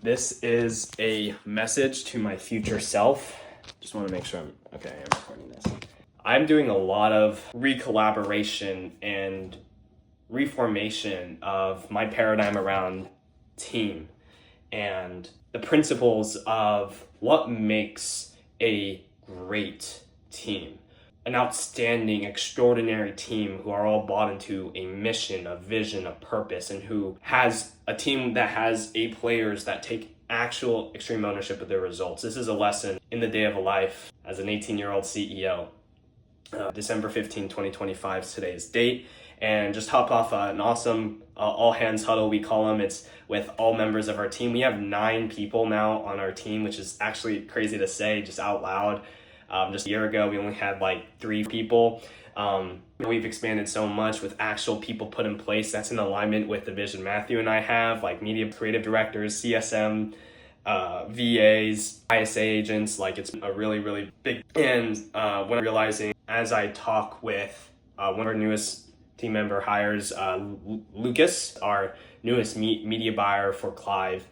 This is a message to my future self. Just want to make sure I'm recording this. I'm doing a lot of recollaboration and reformation of my paradigm around team and the principles of what makes a great team. An outstanding, extraordinary team who are all bought into a mission, a vision, a purpose, and who has a team that has players that take actual extreme ownership of their results. This is a lesson in the day of a life as an 18-year-old CEO. December 15, 2025 is today's date. And just hop off an awesome all hands huddle, we call them. It's with all members of our team. We have 9 people now on our team, which is actually crazy to say just out loud. Just a year ago, we only had like 3 people. We've expanded so much with actual people put in place that's in alignment with the vision Matthew and I have, like media creative directors, CSM, VAs, ISA agents. Like it's a really, really big. And when I'm realizing as I talk with one of our newest team member hires, Lucas, our newest media buyer for Clive,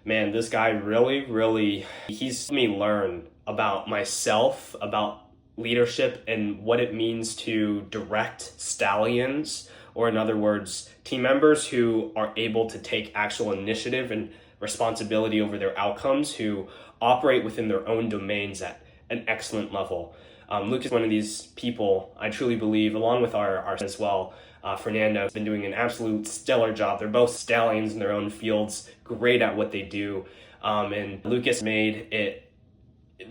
man, this guy really, he's made me learn about myself, about leadership, and what it means to direct stallions, or in other words, team members who are able to take actual initiative and responsibility over their outcomes, who operate within their own domains at an excellent level. Luke is one of these people, I truly believe, along with our as well. Fernando has been doing an absolute stellar job. They're both stallions in their own fields, great at what they do. And Lucas made it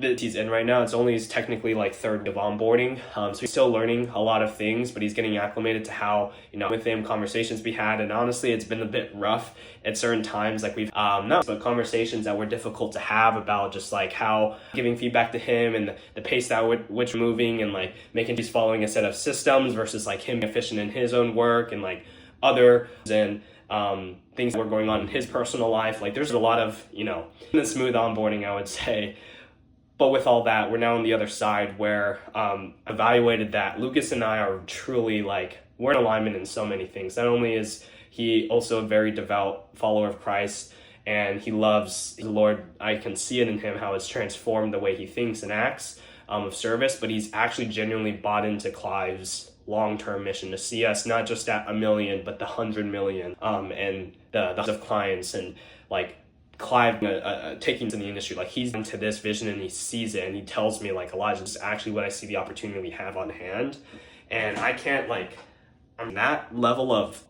that he's in right now. It's only technically like third of onboarding. So he's still learning a lot of things, but he's getting acclimated to how, with him conversations we had. And honestly, it's been a bit rough at certain times. Like we've, but conversations that were difficult to have about just like how giving feedback to him and the pace that which we're moving, and like making he's following a set of systems versus like him efficient in his own work, and like other and things that were going on in his personal life. Like there's a lot of, the smooth onboarding, I would say. But with all that, we're now on the other side where evaluated that Lucas and I are truly we're in alignment in so many things. Not only is he also a very devout follower of Christ, and he loves the Lord. I can see it in him, how it's transformed the way he thinks and acts of service, but he's actually genuinely bought into Clive's long-term mission to see us not just at 1 million, but the 100 million and the of clients, and Clive taking to the industry. He's into this vision and he sees it, and he tells me Elijah, this is actually what I see the opportunity we have on hand. And I can't on that level of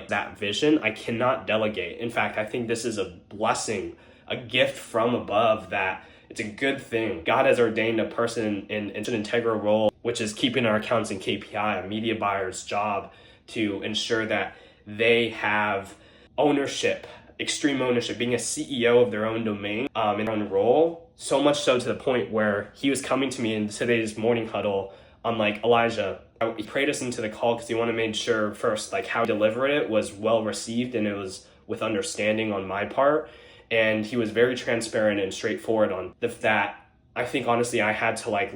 that vision, I cannot delegate. In fact, I think this is a blessing, a gift from above, that it's a good thing. God has ordained a person in an integral role, which is keeping our accounts in KPI, a media buyer's job, to ensure that they have ownership, extreme ownership, being a CEO of their own domain, in their own role. So much so to the point where he was coming to me in today's morning huddle. I'm like, Elijah, he prayed us into the call because he wanted to make sure first, how he delivered it was well received and it was with understanding on my part. And he was very transparent and straightforward on that. I think honestly, I had to I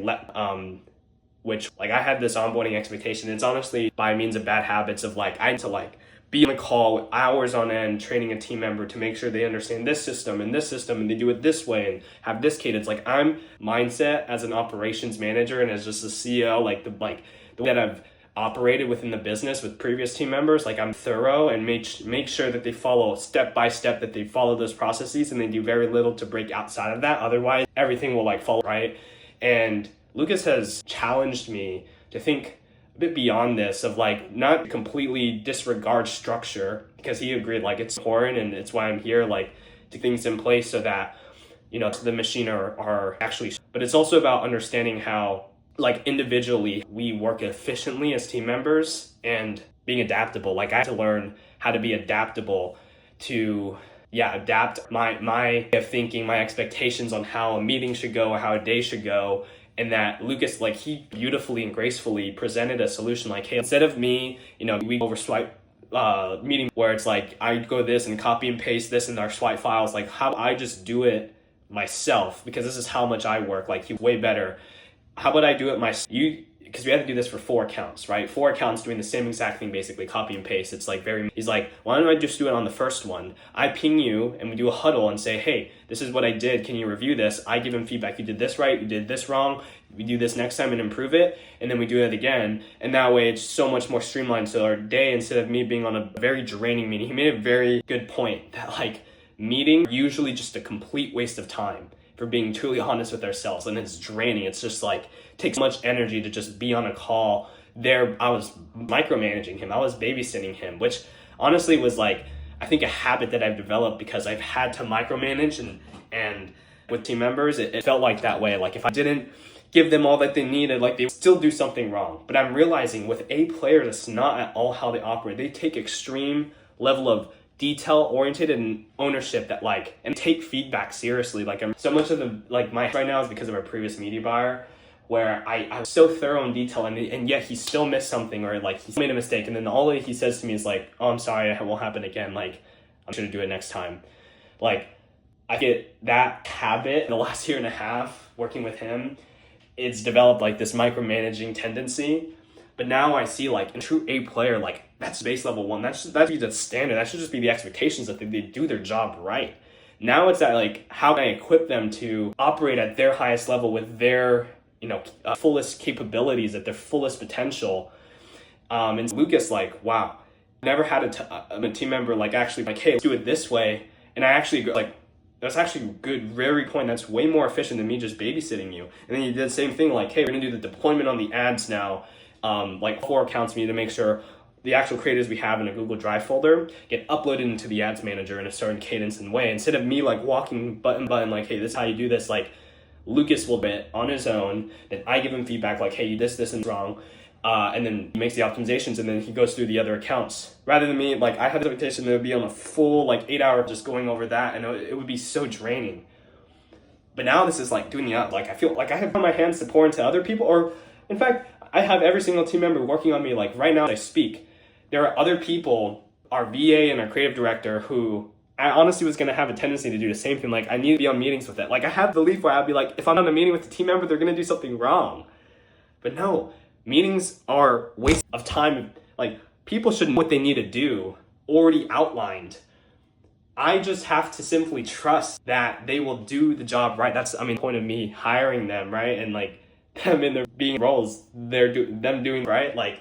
had this onboarding expectation. It's honestly by means of bad habits of I had to be on a call hours on end training a team member to make sure they understand this system and they do it this way and have this cadence. I'm mindset as an operations manager and as just a CEO, the way that I've operated within the business with previous team members. I'm thorough and make sure that they follow step by step, that they follow those processes, and they do very little to break outside of that. Otherwise, everything will fall right. And Lucas has challenged me to think bit beyond this, of not completely disregard structure, because he agreed it's important and it's why I'm here, to things in place so that the machine are actually, but it's also about understanding how individually we work efficiently as team members and being adaptable. I had to learn how to be adaptable to adapt my way of thinking, my expectations on how a meeting should go or how a day should go. And that Lucas, he beautifully and gracefully presented a solution hey, instead of me, we over swipe meeting where it's I go this and copy and paste this in our swipe files, how I just do it myself, because this is how much I work. He's way better. How about I do it myself? You because we had to do this for 4 accounts, right? 4 accounts doing the same exact thing, basically copy and paste. It's like he's like, why don't I just do it on the first one? I ping you and we do a huddle and say, hey, this is what I did. Can you review this? I give him feedback. You did this right. You did this wrong. We do this next time and improve it. And then we do it again. And that way it's so much more streamlined. So our day, instead of me being on a very draining meeting, he made a very good point that like meeting usually just a complete waste of time, for being truly honest with ourselves, and it's draining. It's just like takes so much energy to just be on a call. There I was micromanaging him, I was babysitting him, which honestly was like, I think a habit that I've developed because I've had to micromanage, and with team members it felt like that way. Like if I didn't give them all that they needed, like they would still do something wrong. But I'm realizing with A players, it's not at all how they operate. They take extreme level of detail oriented and ownership that like, and take feedback seriously. Like I'm so much of the, like my right now is because of our previous media buyer, where I was so thorough in detail, and yet he still missed something, or like he made a mistake, and then all he says to me is like, oh, I'm sorry, it won't happen again, like I'm sure to do it next time. Like I get that habit in the last year and a half working with him. It's developed like this micromanaging tendency. But now I see like a true A player, like that's base level 1. That should be the standard. That should just be the expectations that they do their job right. Now it's that like, how can I equip them to operate at their highest level with their, fullest capabilities, at their fullest potential. And Lucas, like, wow, never had a team member like actually like, hey, let's do it this way. And I actually like, that's actually a good, very point. That's way more efficient than me just babysitting you. And then you did the same thing, like, hey, we're gonna do the deployment on the ads now. Like 4 accounts, we need to make sure the actual creators we have in a Google Drive folder get uploaded into the ads manager in a certain cadence and way. Instead of me like walking button like, hey, this is how you do this, like Lucas will bit on his own, then I give him feedback like, hey, this is wrong. And then he makes the optimizations, and then he goes through the other accounts. Rather than me, like I had the expectation that it would be on a full like 8 hour just going over that, and it would be so draining. But now this is like doing the like, I feel like I have my hands to pour into other people, or in fact, I have every single team member working on me. Like right now as I speak, there are other people, our VA and our creative director, who I honestly was going to have a tendency to do the same thing. Like I need to be on meetings with it. Like I have the belief where I'd be like, if I'm on a meeting with the team member, they're going to do something wrong. But no, meetings are waste of time. Like people should know what they need to do, already outlined. I just have to simply trust that they will do the job right. That's, the point of me hiring them, right? And like, them in their being roles, them doing right. Like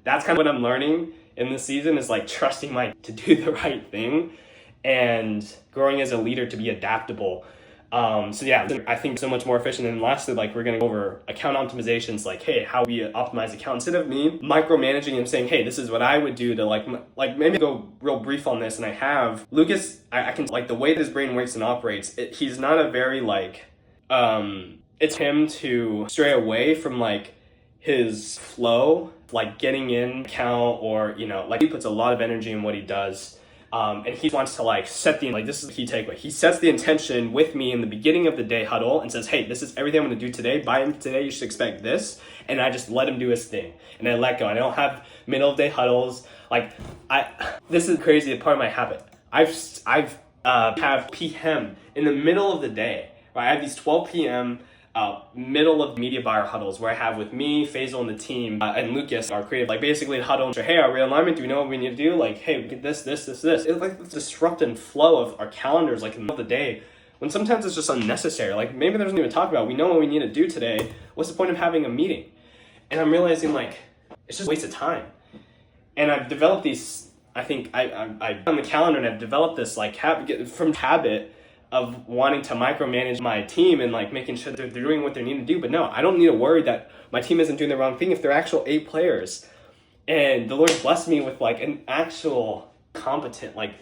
that's kind of what I'm learning in this season, is like trusting to do the right thing and growing as a leader to be adaptable. So yeah, I think so much more efficient. And lastly, like we're gonna go over account optimizations, like hey, how we optimize account, instead of me micromanaging and saying, hey, this is what I would do to like maybe go real brief on this. And I have Lucas, I can like the way that his brain works and operates, he's not a very like it's him to stray away from like his flow, like getting in account, or like he puts a lot of energy in what he does, and he wants to like set the, like this is the key takeaway, he sets the intention with me in the beginning of the day huddle and says, hey, this is everything I'm going to do today. By today you should expect this, and I just let him do his thing and I let go. I don't have middle of day huddles. Like this is crazy, part of my habit. I've have PM in the middle of the day, right? I have these 12 p.m. Middle of media buyer huddles where I have with me, Faisal and the team, and Lucas, our creative, like basically huddle and say, hey, our realignment, do we know what we need to do? Like, hey, we get this. It's like the disrupting flow of our calendars, like in the middle of the day, when sometimes it's just unnecessary. Like maybe there's nothing to talk about. We know what we need to do today. What's the point of having a meeting? And I'm realizing like, it's just a waste of time. And I've developed these, I think I on the calendar, and I've developed this like habit of wanting to micromanage my team and like making sure that they're doing what they need to do. But no, I don't need to worry that my team isn't doing the wrong thing if they're actual A players. And the Lord blessed me with like an actual competent, like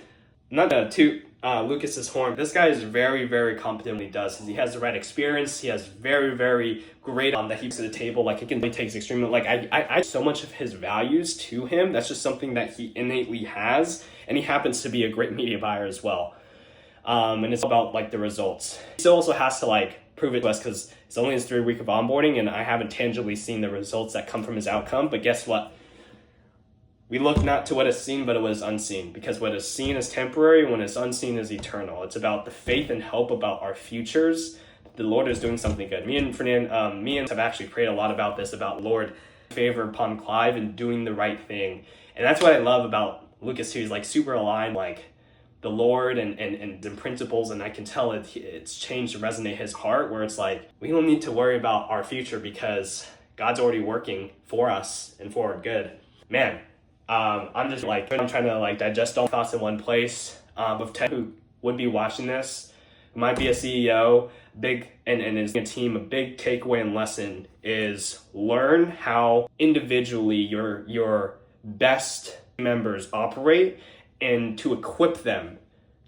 not to toot Lucas's horn. This guy is very, very competent in what he does. He has the right experience. He has very, very great that he brings to the table. Like he takes extremely, like I so much of his values to him. That's just something that he innately has. And he happens to be a great media buyer as well. And it's about like the results. He still also has to like prove it to us, because it's only his 3rd week of onboarding and I haven't tangibly seen the results that come from his outcome. But guess what? We look not to what is seen, but what is unseen, because what is seen is temporary and what is unseen is eternal. It's about the faith and hope about our futures, the Lord is doing something good. Me and have actually prayed a lot about this, about Lord favor upon Clive and doing the right thing. And that's what I love about Lucas too. He's like super aligned, like the Lord and the principles, and I can tell it's changed to resonate his heart, where it's like, we don't need to worry about our future because God's already working for us and for our good. Man, I'm just like, I'm trying to like digest all thoughts in one place. Of Ted, who would be watching this, might be a CEO, and is a team, a big takeaway and lesson is learn how individually your best members operate, and to equip them,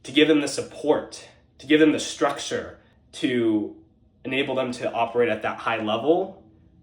to give them the support, to give them the structure, to enable them to operate at that high level,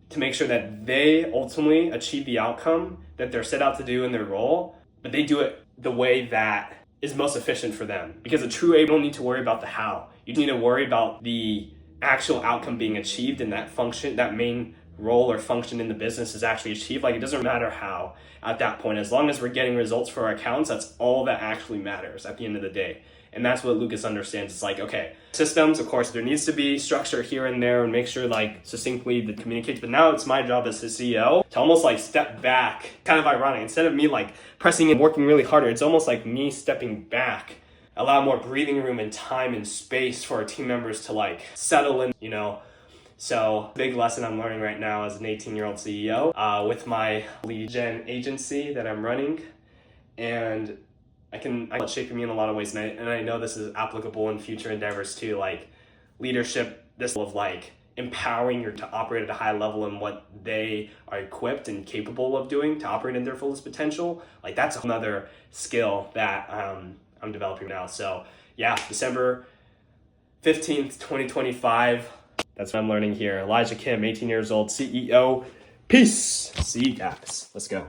to make sure that they ultimately achieve the outcome that they're set out to do in their role, but they do it the way that is most efficient for them. Because a true A don't need to worry about the how. You need to worry about the actual outcome being achieved, and that function, that main role or function in the business is actually achieved. Like, it doesn't matter how at that point, as long as we're getting results for our accounts, that's all that actually matters at the end of the day. And that's what Lucas understands. It's like, okay, systems, of course, there needs to be structure here and there and make sure like succinctly that communicates. But now it's my job as the CEO to almost like step back, kind of ironic. Instead of me like pressing and working really harder, it's almost like me stepping back, allow more breathing room and time and space for our team members to like settle in, you know. So big lesson I'm learning right now as an 18-year-old CEO with my lead gen agency that I'm running. And it's shaping me in a lot of ways, and I know this is applicable in future endeavors too, like leadership, this of like empowering you to operate at a high level in what they are equipped and capable of doing to operate in their fullest potential. Like, that's another skill that I'm developing now. So yeah, December 15th, 2025. That's what I'm learning here. Elijah Kim, 18 years old, CEO. Peace. See you guys. Let's go.